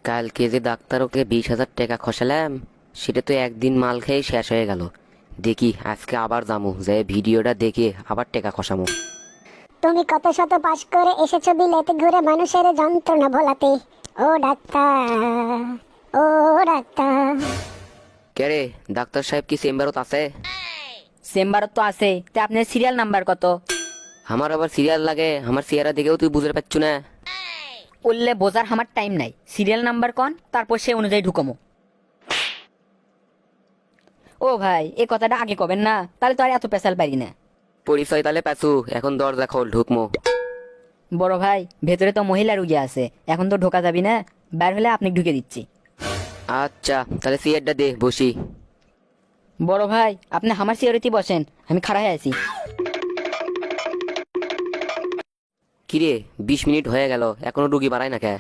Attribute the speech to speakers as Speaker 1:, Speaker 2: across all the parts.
Speaker 1: কালকে যে ডাক্তার ওকে 20,000 টাকা খসালাম সেটা তো একদিন মাল খেয়ে শেষ হয়ে গেল। দেখি আজকে আবার যামু, যে ভিডিওটা দেখে আবার টাকা খসামু।
Speaker 2: তুমি কত শত পাশ করে এসেছো বিলেতে ঘুরে মানুষের যন্ত্রণা ভোলাতে। ও ডাক্তার, ও ডাক্তার।
Speaker 1: কে রে, ডাক্তার সাহেব কি চেম্বারত আছে?
Speaker 3: চেম্বারত তো আছে, তে আপনার সিরিয়াল নাম্বার কত?
Speaker 1: আমার আবার সিরিয়াল লাগে? আমার চেহারা দেখেও তুই বুঝতে পারছু না?
Speaker 3: উল্লে বোঝার আমার টাইম নাই, সিরিয়াল নাম্বার কন, তারপর সে অনুযায়ী ঢুকমো। ও ভাই, এ কথাটা আগে কবেন না, তাহলে তো আর এত পেশাল পারি না।
Speaker 1: পরিচয় তাহলে পাচু, এখন দরজা খোল, ঢুকমো।
Speaker 3: বড় ভাই, ভেতরে তো মহিলা রুগী আছে, এখন তো ঢোকা যাবি না, বের হলে আপনি ঢুকে দিচ্ছি।
Speaker 1: আচ্ছা তাহলে চেয়ারটা দে, বসি।
Speaker 3: বড় ভাই, আপনি আমার সিওরিটি বসেন, আমি খাড়া হয়ে আছি।
Speaker 1: কিরে, 20 মিনিট হয়ে গেল, এখনো রুগী বাড়ায় না কে?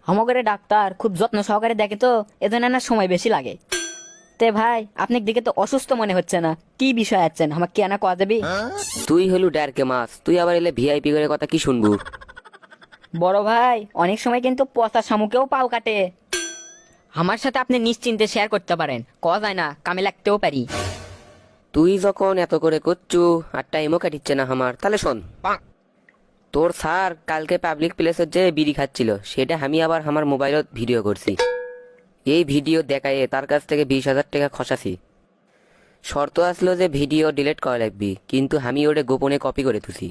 Speaker 3: আমাদের ডাক্তার খুব যত্ন সহকারে দেখে তো, এজন্য না সময় বেশি লাগে। তে ভাই, আপনার দিকে তো অসুস্থ মনে হচ্ছে না, কি বিষয় আছেন, আমাকে কেনা কোয়া যাবি?
Speaker 1: তুই হলু ডারকে মাছ, তুই আবার এলে ভিআইপি করে কথা কি শুনবু?
Speaker 3: বড় ভাই, অনেক সময় কিন্তু পচা শামুকেও পাও কাটে। আমার সাথে আপনি নিশ্চিন্তে শেয়ার করতে পারেন, কওয়া যায় না, কামে লাগতেও পারি।
Speaker 1: তুই যখন এত করে করছু আর টাইমও কাটিচ্ছে না আমার, তাহলে শোন। তোর স্যার কালকে পাবলিক প্লেসের যে বিড়ি খাচ্ছিল, সেটা আমি আবার আমার মোবাইলত ভিডিও করছি। এই ভিডিও দেখায় তার কাছ থেকে 20,000 টাকা খসাছি। শর্ত আসলো যে ভিডিও ডিলিট করা লাগবি, কিন্তু আমি ওটা গোপনে কপি করে তুছি।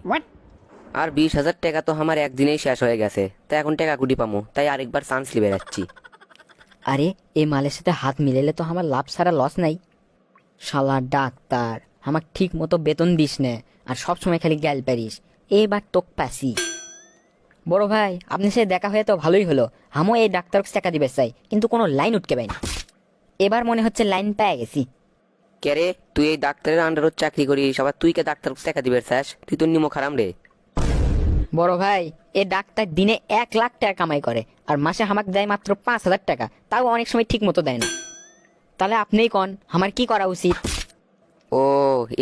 Speaker 1: আর 20,000 টাকা তো আমার একদিনেই শেষ হয়ে গেছে, তাই এখন টাকা কুটি পামো, তাই আরেকবার চান্স লিবে যাচ্ছি।
Speaker 3: আরে, এই মালের সাথে হাত মিলাইলে তো আমার লাভ ছাড়া লস নাই। শালা ডাক্তার, আমার ঠিক মতো বেতন দিস না, আর সব সময় খালি গ্যাল পারিস, এবার তোক পাসি। বড় ভাই, আপনি সে দেখা হয়ে তো ভালোই হলো, আমিও এই ডাক্তারকে টাকা দিবে চাই, কিন্তু কোনো লাইন উঠকে পাই না। এবার মনে হচ্ছে লাইন পেয়ে গেছি।
Speaker 1: কে রে, তুই এই ডাক্তারের আন্ডারত চাকরি করিস, আবার তুই কে ডাক্তার টাকা দিবে চাস? তুই তো নিমো খারাম রে।
Speaker 3: বড় ভাই, এ ডাক্তার দিনে 1 লাখ টাকা কামাই করে, আর মাসে আমাকে দেয় মাত্র 5,000 টাকা, তাও অনেক সময় ঠিক মতো দেয় না। তাহলে আপনিই কন, আমার কি করা উচিত?
Speaker 1: ও,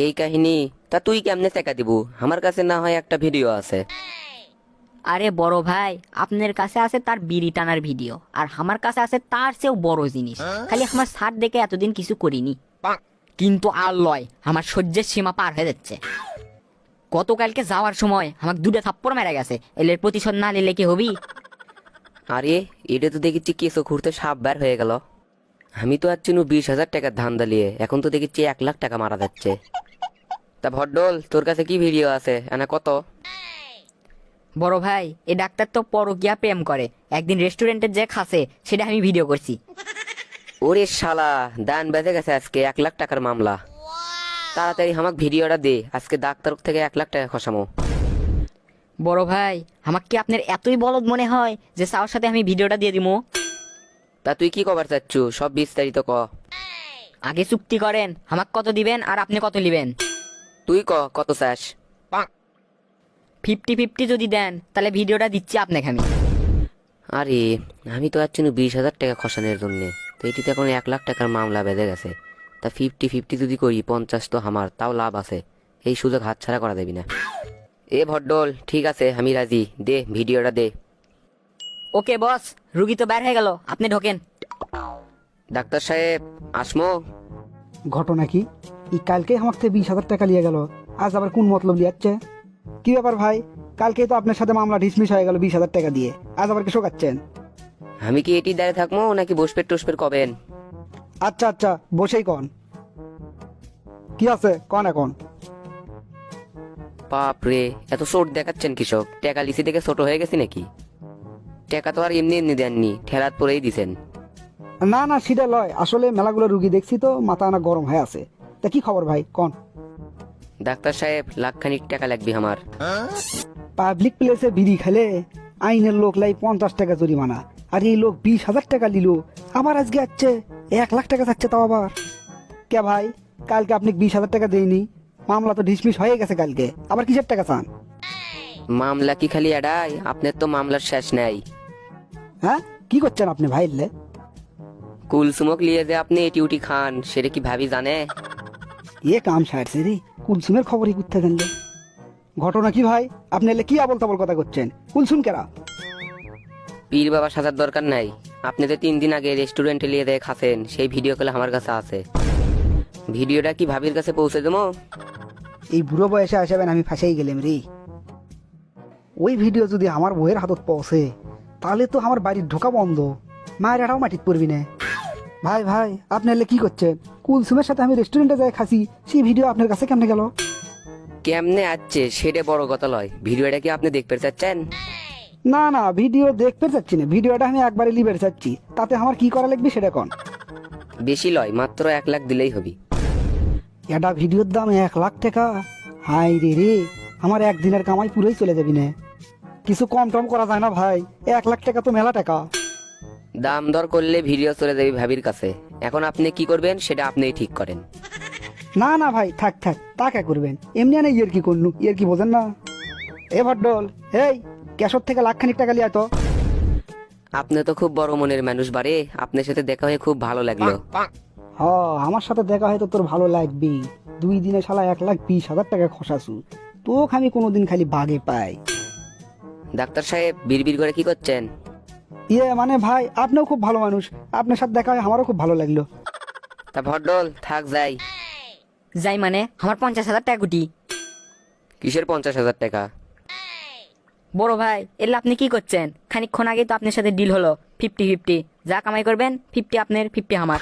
Speaker 1: এই কাহিনী। তা তুই কেমনে টাকা দিবু? আমার কাছে না হয় একটা ভিডিও আছে।
Speaker 3: আরে বড় ভাই, আপনার কাছে আছে তার বিড়ি টানার ভিডিও, আর আমার কাছে আছে তার চেয়েও বড় জিনিস। খালি আমার সার দেখে এতদিন কিছু করিনি, কিন্তু আর লয়, আমার সহ্যের সীমা পার হয়ে যাচ্ছে। গতকালকে যাওয়ার সময় আমাকে 2টা থাপ্পড় মেরে গেছে, এলের প্রতিশোধ না নিলে কি হবি?
Speaker 1: আরে, এটা তো দেখেছি কেসো ঘুরতে সাপ বের হয়ে গেল। আমি তো আর চিনু 20,000 টাকার ধান দালিয়ে, এখন তো দেখেছি 1 লাখ টাকা মারা যাচ্ছে। তা ভড্ডল, তোর কাছে কি ভিডিও আছে, এনা কত?
Speaker 3: বড় ভাই, এই ডাক্তার তো পরকিয়া প্রেম করে, একদিন রেস্টুরেন্টের যে খাসে সেটা আমি ভিডিও করছি।
Speaker 1: ওরে শালা, দান বেঁধে গেছে আজকে 1 লাখ টাকার মামলা। তাড়াতাড়ি আমাকে ভিডিওটা দে, আজকে ডাক্তার থেকে 1 লাখ টাকা খসামো।
Speaker 3: বড় ভাই, আমাকে কি আপনার এতই বলদ মনে হয় যে সাওর সাথে আমি ভিডিওটা দিয়ে দিমু?
Speaker 1: তা তুই কি কবার চাচ্ছু, সব বিস্তারিত ক।
Speaker 3: আগে চুক্তি করেন, আমাকে কত দিবেন আর আপনি কত নিবেন।
Speaker 1: তুই ক কত চাস।
Speaker 3: 50-50 যদি দেন, তাহলে ভিডিওটা দিচ্ছি আপনাকে আমি।
Speaker 1: আরে, আমি তো আর চিনু 20,000 টাকা খসানোর জন্যে, তো এটিতে এখন 1 লাখ টাকার মামলা বেঁধে গেছে। তা 50-50 যদি করি, 50 তো আমার, তাও লাভ আছে। এই সুযোগ হাতছাড়া করা দেবি না। এ ভড্ডল, ঠিক আছে, আমি রাজি, দে ভিডিওটা দে।
Speaker 3: ওকে বস, রুগী তো বের হয়ে গেল, আপনি ঢোকেন।
Speaker 1: ডাক্তার সাহেব, আসমো?
Speaker 4: ঘটনা কি? কালকে আমার থেকে 20,000 টাকা নিয়ে গেল, আজ আবার কোন মতলব লিয়াচ্ছে? কি ব্যাপার ভাই? কালকেই তো আপনার সাথে মামলা ডিসমিস হয়ে গেল 20,000 টাকা দিয়ে, আজ আবার কি শোকাচ্ছেন?
Speaker 1: আমি কি এটি দাঁড়িয়ে থাকবো নাকি বসপের টসপের কবেন?
Speaker 4: আচ্ছা আচ্ছা, বসেই কন। কি আছে কন এখন?
Speaker 1: বাপ রে, এত ছোট দেখাচ্ছেন কৃষক, টাকা লিসি থেকে ছোট হয়ে গেছি নাকি? টাকা তো আর এমনি এমনি দেননি, ঠেলাত পরেই দিছেন।
Speaker 4: না না, সেটা লয়, আসলে মেলাগুলো রুগী দেখছি তো মাথা আনা গরম হয়ে আছে। তা কি খবর ভাই, কন?
Speaker 1: ডাক্তার সাহেব, লাখখানিক টাকা লাগবে আমার।
Speaker 4: পাবলিক প্লেসে বিড়ি খেলে আইনের লোক লাই 50 টাকা জরিমানা, আর এই লোক 20,000 টাকা নিল, আবার আজকে আসছে 1 লাখ টাকা চাচ্ছে, তাও আবার। কে ভাই, কালকে আপনি 20,000 টাকা দেয়নি, মামলা তো ডিসমিস হয়ে গেছে কালকে, আবার কিসের টাকা চান?
Speaker 1: মামলা কি খালি এড়াই? আপনার তো মামলার শেষ নাই।
Speaker 4: হ্যাঁ, কি করছেন আপনি ভাই?
Speaker 1: কুলসুমক লিয়ে যে আপনি এটি উটি খান, সেটা কি ভাবি জানে?
Speaker 4: এ কাম সারছে রে, কুলসুমের খবরই করতে দেন। ঘটনা কি ভাই? আপনি এলে কি আবল তাবল কথা করছেন? কুলসুম কেরা?
Speaker 1: পীর বাবা সাজার দরকার নাই। আপনি যে 3 দিন আগে রেস্টুরেন্টে নিয়ে যেয়ে খাচ্ছেন সেই ভিডিও কলে আমার কাছে আছে। ভিডিওটা কি ভাবির কাছে পৌঁছে দেবো?
Speaker 4: এই বুড়ো বয়সে আসবেন আমি ফাঁসেই গেলাম রে। ওই ভিডিও যদি আমার বউয়ের হাতত পৌঁছে তাহলে তো আমার বাড়ির ঢোকা বন্ধ, মায়ের এটাও মাটিত পড়বি না। ভাই ভাই আপনি এলে কি করছেন? কুলসুমের সাথে আমি রেস্টুরেন্টে যাই খাসি, সেই ভিডিও আপনার কাছে কেমনে গেল?
Speaker 1: কেমনে আসছে সেটা বড় কথা লয়, ভিডিওটা কি আপনি দেখতে চাচ্ছেন?
Speaker 4: না না, ভিডিও দেখতে চাচ্ছি না, ভিডিওটা আমি একবারে লিবের চাচ্ছি, তাতে আমার কি করা লাগবে সেটা কোন।
Speaker 1: বেশি লয়, মাত্র 1 লাখ দিলেই হবে।
Speaker 4: এটা ভিডিওর দাম 1 লাখ টাকা? হাই রে রে, আমার একদিনের কামাই পুরোই চলে যাবি না। কিছু কম টম করা যায় না ভাই? 1 লাখ টাকা তো মেলা টাকা।
Speaker 1: দাম দর করলে ভিডিও চলে যাবে ভাবির কাছে। এখন আপনি কি করবেন সেটা আপনিই ঠিক করেন।
Speaker 4: না না ভাই, থাক থাক, তা কে করবেন? এমনি না ইয়ের কি করলু, ইয়ের কি বোঝেন না? এ ভড্ডল, এই ক্যাশর থেকে লাখখানিক টাকা লিয়া তো।
Speaker 1: আপনি তো খুব বড় মনের মানুষ বারে, আপনার সাথে দেখা হয়ে খুব ভালো লাগলো।
Speaker 4: হ, আমার সাথে দেখা হয়তো তোর ভালো লাগবে। 2 দিনে শালা 1,20,000 টাকা খসাছু, তোকে আমি কোনোদিন খালি বাগে পাই।
Speaker 1: ডাক্তার সাহেব বিড়বিড় করে কি করছেন?
Speaker 4: ইয়ে মানে ভাই, আপনিও খুব ভালো মানুষ, আপনার সাথে দেখা হয় আমারও খুব ভালো লাগলো।
Speaker 1: তা ভড্ডল থাক যাই।
Speaker 3: যাই মানে আমার 50,000 টাকা গুটি।
Speaker 1: কিসের 50,000 টাকা?
Speaker 3: বড় ভাই এলে আপনি কি করছেন? খানিকক্ষণ আগে তো আপনার সাথে ডিল হলো 50-50, যা কামাই করবেন 50 আপনার 50 আমার।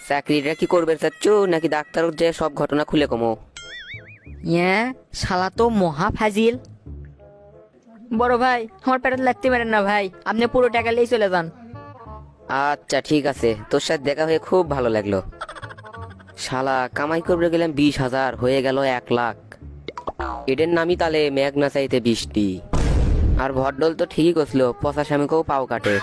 Speaker 1: চাকরিটা কি করবে চাচ্ছ নাকি ডাক্তারের যে সব ঘটনা খুলে কমো?
Speaker 3: ইয়ে শালা তো মহা ফাজিল। বড় ভাই আমার পেটে লাগতে পারেন না ভাই, আপনি পুরো টাকা নিয়ে চলে যান।
Speaker 1: আচ্ছা ঠিক আছে, তোর সাথে দেখা হয়ে খুব ভালো লাগলো। শালা কামাই করবে গেলাম 20,000, হয়ে গেল 1 লাখ। এদের নামই তালে মেঘ না চাইতে বৃষ্টি। আর ভড্ডল তো ঠিকই করছিল, পচা স্বামীকেও পাও কাটে।